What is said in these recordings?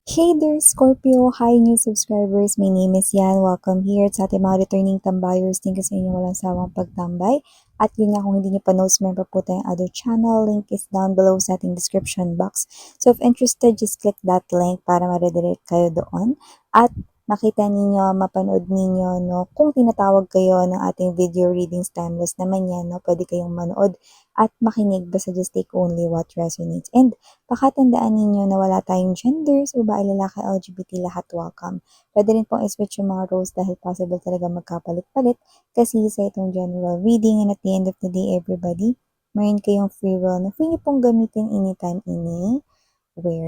Hey there, Scorpio! Hi, new subscribers! My name is Yan. Welcome here sa ating mga returning tambayers. Thank you sa inyong walang sawang pagtambay. At yun nga, kung hindi nyo pa knows, meron po tayong other channel. Link is down below sa ating description box. So if interested, just click that link para ma-redirect kayo doon. At makita ninyo, mapanood ninyo, no, kung tinatawag kayo ng ating video readings timeless naman yan, no, pwede kayong manood at makinig, basta just take only what resonates. And pakatandaan ninyo na wala tayong genders, babae, lalaki, LGBT, lahat welcome. Pwede rin pong i-switch yung mga roles dahil possible talaga magkapalit-palit kasi sa itong general reading, and at the end of the day, everybody, mayroon kayong free will na free nyo pong gamitin anytime, anywhere.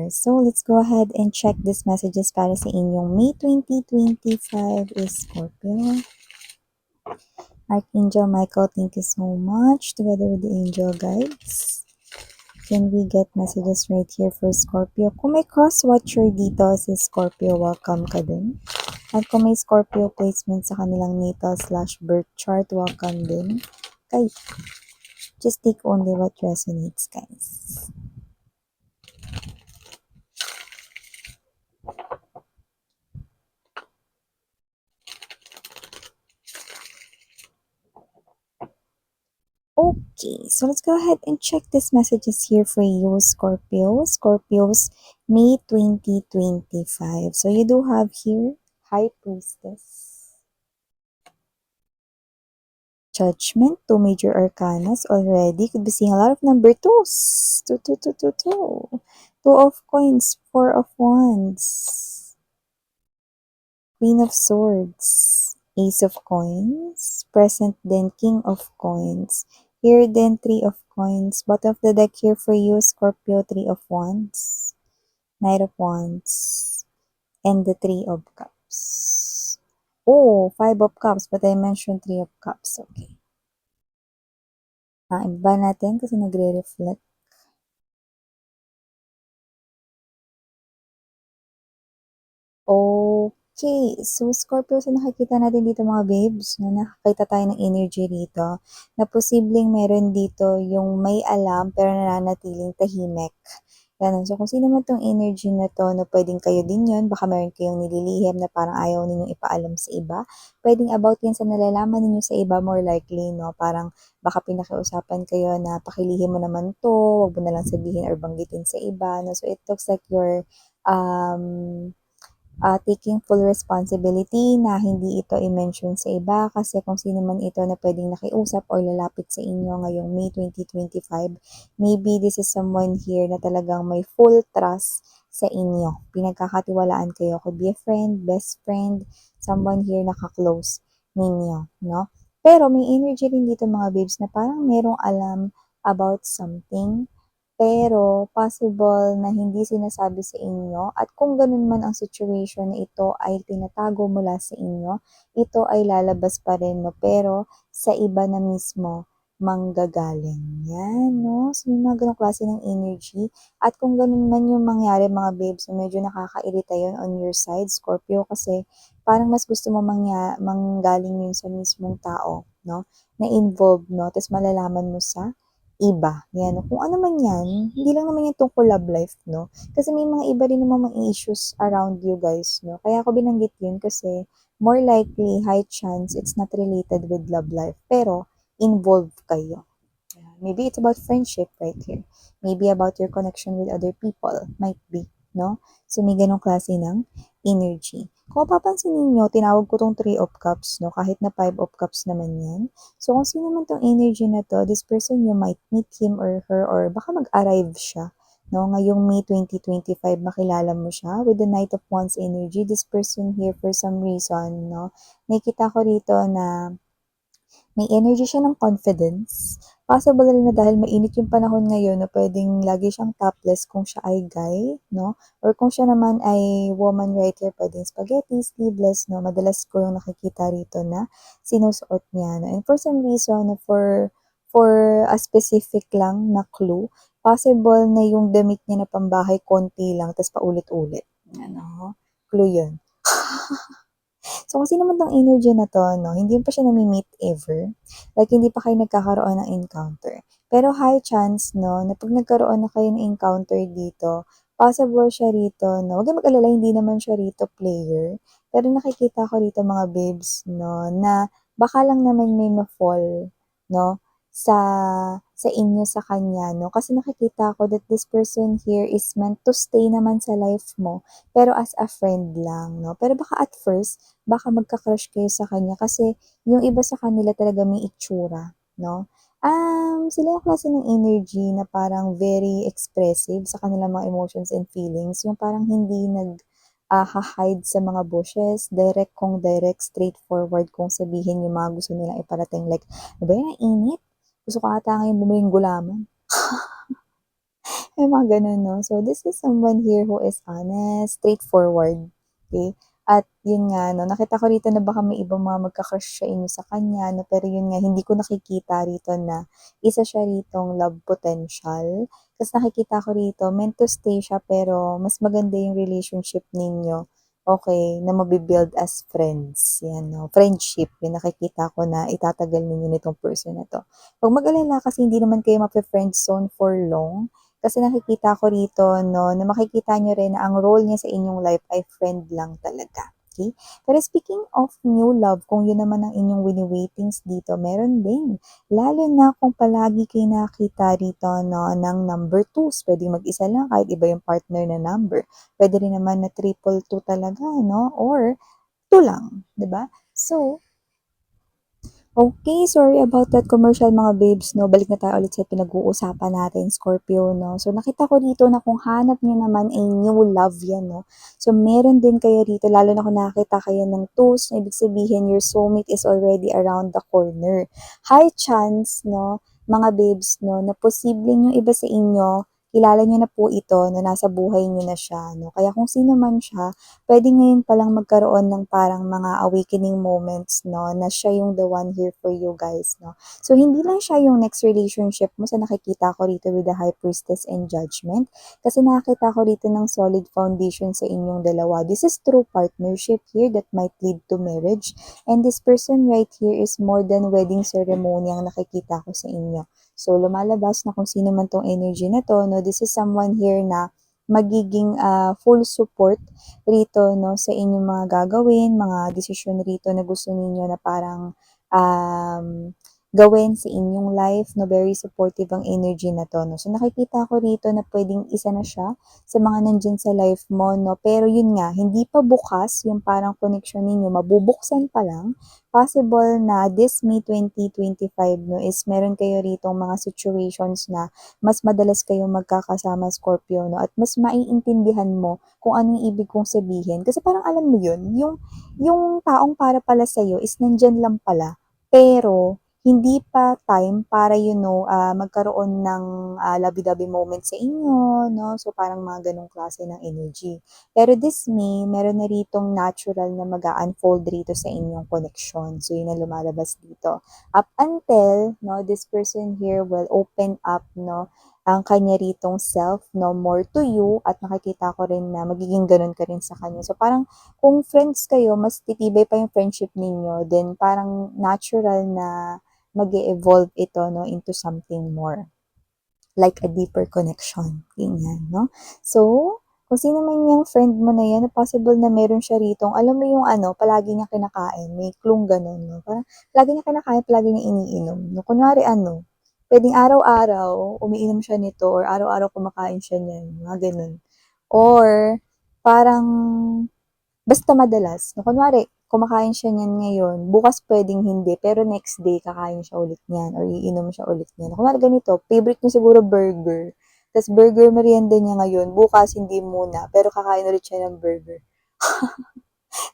So, let's go ahead and check these messages para sa inyong May 2025 is Scorpio. Archangel Michael, thank you so much, together with the angel guides. Can we get messages right here for Scorpio? Kung may cross-watcher dito si Scorpio, welcome ka din. At kung may Scorpio placement sa kanilang natal/birth chart, welcome din. Okay, just take only what resonates, guys. Okay, so let's go ahead and check these messages here for you, Scorpio. Scorpios, May 2025. So you do have here High Priestess, Judgment, two major arcanas already. Could be seeing a lot of number twos. Two, two, two, two, two. Two of coins, four of wands. Queen of swords, ace of coins. Present then king of coins. Here then three of coins. Bottom of the deck here for you, Scorpio, three of wands. Knight of wands. And the three of cups. Oh, five of cups, but I mentioned three of cups. Okay. Iba natin kasi nagre-reflect. Okay. So, Scorpio, so nakikita natin dito mga babes, na nakakita tayo ng energy dito, na posibleng meron dito yung may alam pero nananatiling tahimik. Ganun. So, kung sino man tong energy na to, na pwedeng kayo din yun, baka meron kayong nililihim na parang ayaw ninyong ipaalam sa iba. Pwedeng about yan sa nalalaman ninyo sa iba, more likely, no? Parang baka pinakiusapan kayo na pakilihim mo naman to, wag mo na lang sabihin or banggitin sa iba, no? So, it looks like you're taking full responsibility na hindi ito i-mention sa iba kasi kung sino man ito na pwedeng nakiusap or lalapit sa inyo ngayong May 2025, maybe this is someone here na talagang may full trust sa inyo. Pinagkakatiwalaan kayo. Could be a friend, best friend, someone here naka-close ninyo, no? Pero may energy rin dito mga babes na parang merong alam about something pero possible na hindi sinasabi sa inyo at kung ganun man ang situation na ito ay tinatago mula sa inyo, ito ay lalabas pa rin, no? Pero sa iba na mismo manggagaling. Yan, no? So, yung mga ganong klase ng energy. At kung ganun man yung mangyari, mga babes, so medyo nakakairita yun on your side, Scorpio, kasi parang mas gusto mo manggaling yun sa mismong tao, no? Na involved, no? Tapos malalaman mo sa iba. Yan. Kung ano man yan, hindi lang naman yan tungkol love life, no? Kasi may mga iba rin naman mga issues around you guys, no? Kaya ako binanggit yun kasi more likely, high chance, it's not related with love life. Pero, involved kayo. Maybe it's about friendship right here. Maybe about your connection with other people. Might be, no? So, may ganong klase ng energy. Kung papansin ninyo, tinawag ko tong 3 of cups, no? Kahit na 5 of cups naman yan. So, kung sino man tong energy na to, this person, you might meet him or her or baka mag-arrive siya. No, ngayong May 2025, makilala mo siya with the Knight of Wands energy. This person here, for some reason, no, nakikita ko rito na may energy siya ng confidence. Possible rin na dahil mainit yung panahon ngayon na pwedeng lagi siyang topless kung siya ay guy, no? Or kung siya naman ay woman right here, pwedeng spaghetti, sleeveless, no? Madalas ko yung nakikita rito na sinusuot niya, no? And for some reason, for a specific lang na clue, possible na yung damit niya na pambahay konti lang, tapos paulit-ulit. Ano? Clue yun. So, kasi naman tong energy na to, no, hindi pa siya nami-meet ever. Like, hindi pa kayo nagkakaroon ng encounter. Pero high chance, no, na pag nagkaroon na kayo ng encounter dito, possible siya rito, no? Huwag kayong mag-alala, hindi naman siya rito player. Pero nakikita ko rito mga babes, no, na baka lang naman may ma-fall, no, sa inyo sa kanya, no? Kasi nakikita ko that this person here is meant to stay naman sa life mo, pero as a friend lang, no? Pero baka at first, baka magka-crush kayo sa kanya kasi yung iba sa kanila talaga may itsura, no? Sila yung klase ng energy na parang very expressive sa kanilang mga emotions and feelings, yung parang hindi ha-hide sa mga bushes, direct kung direct, straightforward kung sabihin yung mga gusto nilang iparating. Like, ano ba yan, ang init? Gusto ko ata ngayon bumiling gulaman. May mga ganun, no? So, this is someone here who is honest, straightforward, okay? At yun nga, no, nakita ko rito na baka may ibang mga magka-crush sa inyo sa kanya, no? Pero yun nga, hindi ko nakikita rito na isa siya ritong love potential. Tapos nakikita ko rito, meant to stay siya, pero mas maganda yung relationship ninyo. Okay, na mabibuild as friends. Yan, no? Friendship, yung nakikita ko na itatagal ninyo nitong person na to. Huwag mag-alala kasi hindi naman kayo mape-friend zone for long kasi nakikita ko rito, no, na makikita nyo rin na ang role niya sa inyong life ay friend lang talaga. Okay? Pero speaking of new love, kung yun naman ang inyong wini-waitings dito, meron din. Lalo na kung palagi kayo nakita rito, no, ng number 2. Pwede mag-isa lang kahit iba yung partner na number. Pwede rin naman na triple 2 talaga, no? Or 2 lang, 'di ba? So, okay, sorry about that commercial mga babes, no? Balik na tayo ulit sa pinag-uusapan natin, Scorpio, no? So, nakita ko dito na kung hanap niyo naman ay new love yan, no? So, meron din kayo dito, lalo na kung nakita kayo ng twos, na ibig sabihin your soulmate is already around the corner. High chance, no, mga babes, no, na posibleng yung iba sa inyo, kilala niyo na po ito, no, nasa buhay niyo na siya, no? Kaya kung sino man siya, pwede ngayon palang magkaroon ng parang mga awakening moments, no, na siya yung the one here for you guys, no. So, hindi lang siya yung next relationship mo sa nakikita ko rito with the High Priestess and Judgment, kasi nakita ko rito ng solid foundation sa inyong dalawa. This is true partnership here that might lead to marriage, and this person right here is more than wedding ceremony ang nakikita ko sa inyo. So, lumalabas na kung sino man tong energy na to, no, this is someone here na magiging full support rito, no, sa inyong mga gagawin, mga desisyon rito na gusto ninyo na parang um, gawin sa inyong life, no, very supportive ang energy na to, no. So, nakikita ko rito na pwedeng isa na siya sa mga nandyan sa life mo, no, pero yun nga, hindi pa bukas yung parang connection ninyo, mabubuksan pa lang. Possible na this May 2025, no, is meron kayo rito mga situations na mas madalas kayong magkakasama, Scorpio, no, at mas maiintindihan mo kung ano yung ibig kong sabihin. Kasi parang alam mo yun, yung taong para pala sa'yo is nandyan lang pala, pero hindi pa time para, magkaroon ng labi-dabi moment sa inyo, no? So, parang mga ganong klase ng energy. Pero this May, meron na ritong natural na mag-unfold rito sa inyong connection. So, yun ang lumalabas dito. Up until, no, this person here will open up, no, ang kanya ritong self, no, more to you, at nakikita ko rin na magiging ganun ka rin sa kanya. So, parang kung friends kayo, mas titibay pa yung friendship ninyo, then parang natural na mag-evolve ito, no, into something more. Like a deeper connection. Ganyan, no? So, kung sino man yung friend mo na yan, possible na meron siya rito. Alam mo yung palagi niya kinakain. May clung ganun, no? Parang, palagi niya kinakain, palagi niya iniinom. No? Kunwari, pwedeng araw-araw, umiinom siya nito, or araw-araw kumakain siya niyan. Mga ganun. Or, parang, basta madalas. No, kunwari, kumakain siya niyan ngayon, bukas pwedeng hindi, pero next day kakain siya ulit niyan or iinom siya ulit niyan. Kunwari ganito, favorite niya siguro burger. Tapos burger merienda niya ngayon, bukas hindi muna, pero kakain ulit siya ng burger.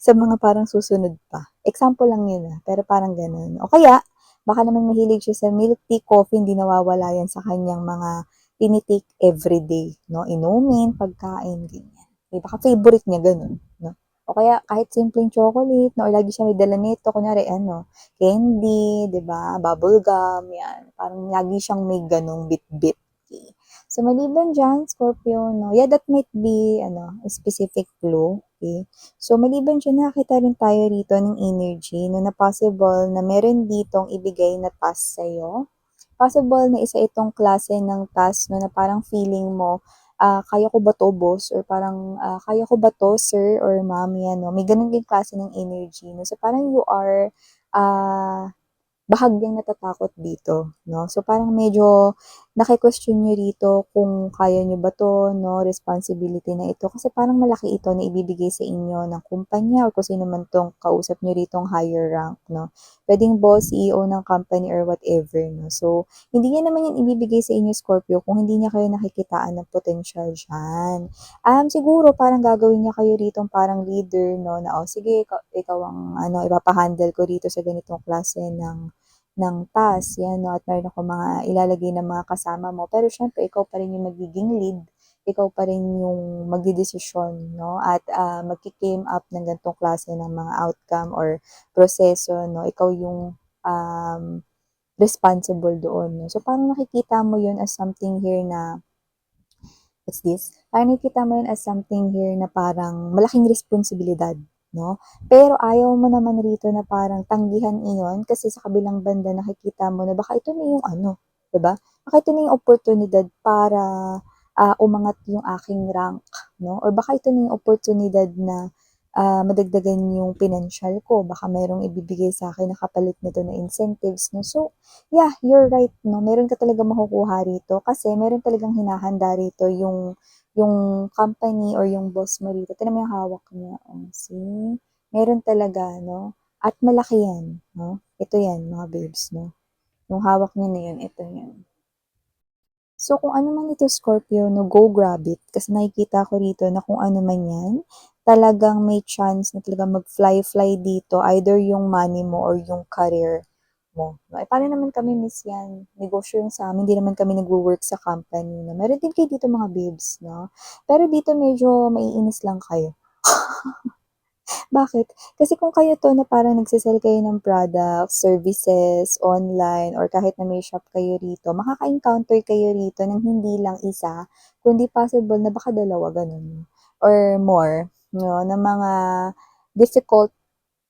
Sa mga parang susunod pa. Example lang yun pero parang ganun. O kaya, baka naman mahilig siya sa milk tea, coffee, hindi nawawala yan sa kanyang mga tinitake everyday, no? Inumin, pagkain, ganyan. Okay, baka favorite niya ganun, no? O kaya kahit simpleng chocolate, no? Or lagi siya may dala nito, kunyari candy, 'di ba? Bubble gum, yan. Parang lagi siyang may ganung bit-bit. Okay. So maliban diyan, Scorpio, no? Yeah, that might be a specific clue, okay? So, maliban dyan, nakakita rin tayo rito ng energy, no, na possible na meron ditong ibigay na task sa'yo. Possible na isa itong klase ng task, no, na parang feeling mo, kaya ko ba 'to boss or parang, kaya ko ba 'to sir or ma'am, 'yan 'no, may gano'n din klase ng energy 'no. So parang you are, ah bahagyang natatakot dito, 'no? So, parang medyo naki-question niyo rito kung kaya niyo ba 'to, 'no, responsibility na ito. Kasi parang malaki ito na ibibigay sa inyo ng kumpanya or kung sino man 'tong kausap niyo ritong higher rank, 'no? Puwedeng boss, CEO ng company or whatever, 'no? So, hindi niya naman 'yan ibibigay sa inyo, Scorpio, kung hindi niya kayo nakikitaan ng potensyal diyan. Siguro parang gagawin niya kayo ritong parang leader, 'no, na, "O sige, ikaw ang ano, ipapa-handle ko rito sa ganitong klase ng task, 'yan 'no, at meron akong mga ilalagay na mga kasama mo." Pero siyempre ikaw pa rin yung magiging lead, ikaw pa rin yung magdedesisyon 'no, at, magke-came up ng ganitong klase ng mga outcome or proseso 'no, ikaw yung, um, responsible doon 'no. So, parang nakikita mo yun as something here na what's this? Parang nakikita mo yun as something here na parang malaking responsibilidad, 'no? Pero ayaw mo naman rito na parang tanggihan iyon kasi sa kabilang banda nakikita mo na baka ito na yung ano, 'di ba? Baka ito na yung oportunidad para, umangat yung aking rank, 'no? Or baka ito na yung oportunidad na, madagdagan yung pinansyal ko, baka merong ibibigay sa'kin na kapalit nito na incentives, 'no? So, yeah, you're right 'no, meron ka talagang makukuha rito kasi meron talagang hinahanda rito yung company or yung boss mo rito. Tignan mo yung hawak niya, oh, see? Meron talaga 'no, at malaki 'yan 'no. Ito 'yan mga babes 'no, yung hawak niya na 'yun, ito 'yan. So, kung ano man ito Scorpio 'no, go grab it kasi nakikita ko rito na kung ano man 'yan, talagang may chance na talagang mag-fly-fly dito either yung money mo or yung career mo 'no. Eh, paano naman kami Miss 'yan, negosyo 'yung sa'min, hindi naman kami nagwo-work sa company 'no. Meron din kayo dito mga babes 'no, pero dito medyo maiinis lang kayo. Bakit? Kasi kung kayo 'to na parang nagse-sell kayo ng products, services, online or kahit na may shop kayo rito, makaka-encounter kayo rito ng hindi lang isa, kundi possible na baka dalawa gano'n or more 'no, ng mga difficult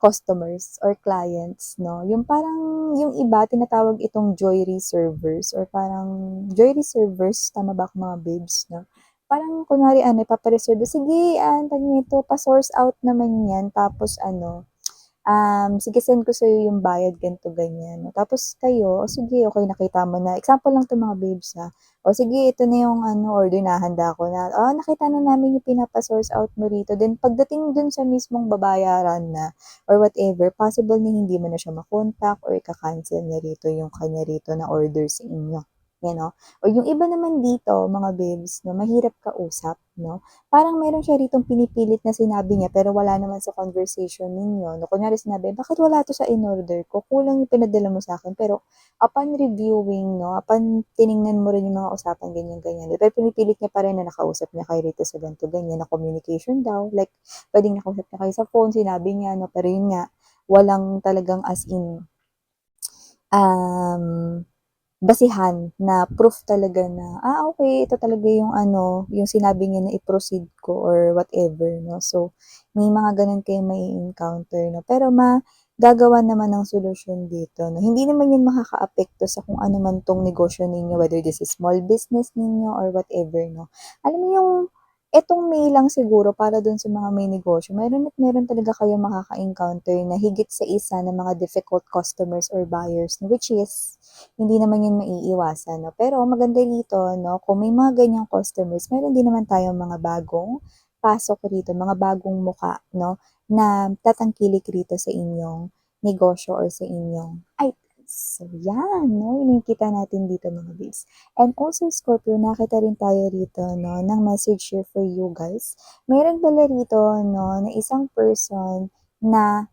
customers or clients 'no. Yung parang yung iba tinatawag itong joy reservers or parang joy reservers, tama ba ako mga babes 'no? Parang kunwari ano ipapa-reserve, "Sige tawag nito pa-source out naman 'yan tapos ano, sige send ko sa'yo yung bayad ganito, ganyan." Tapos kayo, o sige okey nakita mo na example lang 'to mga babes, o sige ito na yung ano order na handa ko na, nakita na namin yung pinapa-source out mo rito then pagdating dun sa mismong babayaran na or whatever, possible na hindi mo na siya ma-contact or ika-cancel niya rito yung kanya rito na order sa inyo, 'yan 'no. O yung iba naman dito mga babes 'no, mahirap kausap 'no. Parang meron siya ritong pinipilit na sinabi niya pero wala naman sa conversation ninyo 'no. Kunyari sinabi, "Bakit wala 'to sa in-order ko? Kulang yung pinadala mo sa'kin." Pero upon reviewing 'no, upon tiningnan mo rin yung mga usapan ganyan, ganyan, pero pinipilit niya pa rin na nakausap niya kayo rito sa ganito, ganyan, na communication daw. Like puwedeng nakausap niya kayo sa phone, sinabi niya 'no, pero yun nga, walang talagang as in, um basihan na proof talaga na, okey ito talaga yung ano, yung sinabi niya na i-proceed ko or whatever 'no. So, may mga gano'n kayong mai-e-encounter 'no, pero magagawan naman ng solusyon dito 'no. Hindi naman 'yan makakaapekto sa kung ano man 'tong negosyo ninyo, whether this is small business ninyo or whatever 'no. Alam mo yung etong May lang siguro para dun sa mga may negosyo, meron at meron talaga kayong makaka-encounter na higit sa isa na mga difficult customers or buyers, no, which is hindi naman yun maiiwasan 'no. Pero maganda dito 'no, kung may mga ganyang customers, meron din naman tayong mga bagong pasok rito, mga bagong muka 'no, na tatangkilik rito sa inyong negosyo or sa inyong items. So yan 'no, yung nakikita natin dito mga babes. And also Scorpio, nakita rin tayo rito 'no, ng message here for you guys. Meron pala rito 'no, na isang person na,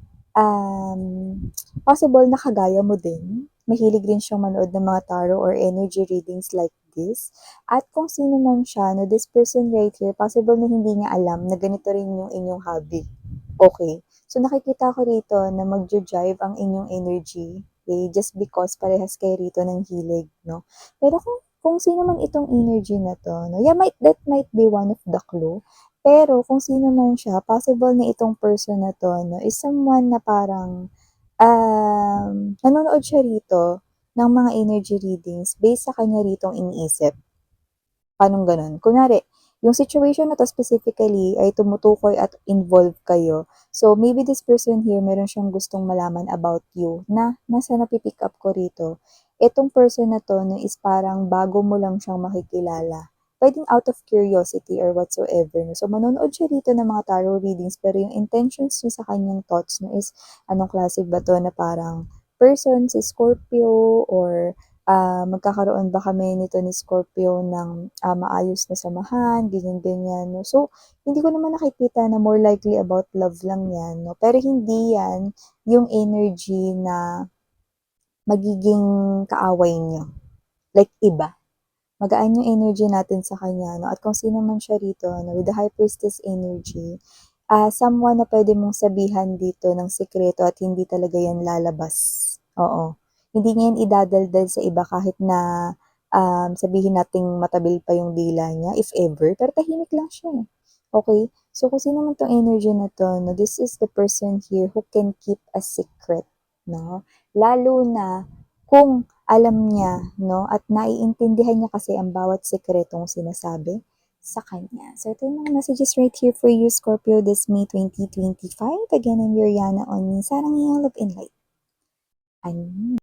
possible na kagaya mo din, mahilig rin siyang manood ng mga tarot or energy readings like this. At kung sino man siya 'no, this person right here, possible na hindi niya alam na ganito rin yung inyong hobby. Okay. So nakikita ko rito na magjo-jive ang inyong energy, okay, just because parehas kayo rito ng hilig 'no. Pero kung sino man itong energy na 'to 'no, yeah, that might be one of the clue. Pero kung sino man siya, possible na itong person na 'to 'no, is someone na parang, nanonood siya rito ng mga energy readings based sa kanya ritong iniisip. Paanong gano'n? Kunwari, Yung situation na to specifically ay tumutukoy at involve kayo. So, maybe this person here, meron siyang gustong malaman about you na nasa napipick up ko rito. Itong person na to no, is parang bago mo lang siyang makikilala. Pwedeng out of curiosity or whatsoever. No? So, manonood siya rito ng mga tarot readings pero yung intentions niya sa kanyang thoughts no, is anong klase ba to na parang person, si Scorpio, or magkakaroon ba kami nito ni Scorpio ng maayos na samahan, ganyan-ganyan. No? So, hindi ko naman nakikita na more likely about love lang yan. No? Pero hindi yan yung energy na magiging kaaway nyo. Like iba. Magaan yung energy natin sa kanya, no? At kung sino man siya rito, no? With the High Priestess energy, someone na pwede mong sabihan dito ng sikreto at hindi talaga yan lalabas. Oo. Hindi niya yan idadaldal sa iba kahit na sabihin nating matabil pa yung dila niya, if ever, pero tahimik lang siya. Okay? So, kung sino man tong energy na to, no, this is the person here who can keep a secret, no? Lalo na kung alam niya, no, at naiintindihan niya kasi ang bawat sekretong sinasabi sa kanya. So, ito yung mga messages right here for you, Scorpio, this May 2025. Again, I'm Yuriana on Sarang Love and Light. Ayun.